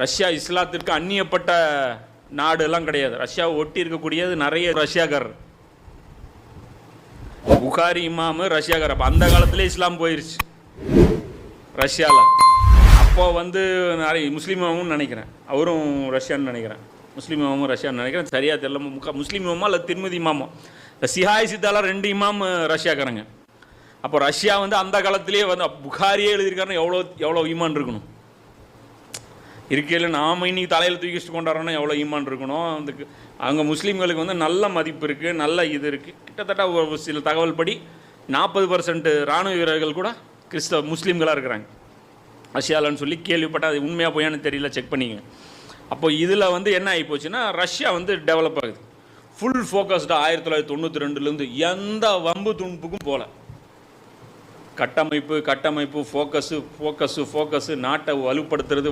Russia இஸ்லாத்திற்கு அந்நியப்பட்ட நாடு எல்லாம் கிடையாது. ரஷ்யாவை ஒட்டி இருக்கக்கூடியது நிறைய ரஷ்யாக்காரர். புகாரி இமாமு ரஷ்யாக்காரர். அப்போ அந்த காலத்திலே இஸ்லாம் போயிடுச்சு ரஷ்யாவில். அப்போ நிறைய முஸ்லீம் இமாமுன்னு நினைக்கிறேன், அவரும் ரஷ்யான்னு நினைக்கிறேன், முஸ்லீம் இமாமும் ரஷ்யான்னு நினைக்கிறேன், சரியாக தெரியல. முஸ்லீம் இமாமா இல்லை திருமதி இமாமா, இந்த சிஹாய் சித்தாலா 2 இமாம் ரஷ்யாக்காரங்க. அப்போ ரஷ்யா அந்த காலத்திலேயே புகாரியே எழுதியிருக்காருன்னா எவ்வளோ ஈமான் இருக்கணும் இருக்கையில். நாம் இன்னைக்கு தலையில் தூக்கி வச்சுட்டு கொண்டாடுறோன்னா எவ்வளோ ஈமான் இருக்கணும். அங்கே முஸ்லீம்களுக்கு நல்ல மதிப்பு இருக்குது, நல்ல இது இருக்குது. கிட்டத்தட்ட ஒரு சில தகவல் படி 40% இராணுவ வீரர்கள் கூட முஸ்லீம்களாக இருக்கிறாங்க ரஷ்யாவில்னு சொல்லி கேள்விப்பட்டால் அது உண்மையாக போயான்னு தெரியல, செக் பண்ணிங்க. அப்போ இதில் என்ன ஆகி போச்சுன்னா ரஷ்யா டெவலப் ஆகுது. ஃபுல் ஃபோக்கஸ்டாக 1992லேருந்து எந்த வம்பு துணுப்புக்கும் போகல. கட்டமைப்பு ஃபோக்கஸு நாட்டை வலுப்படுத்துறது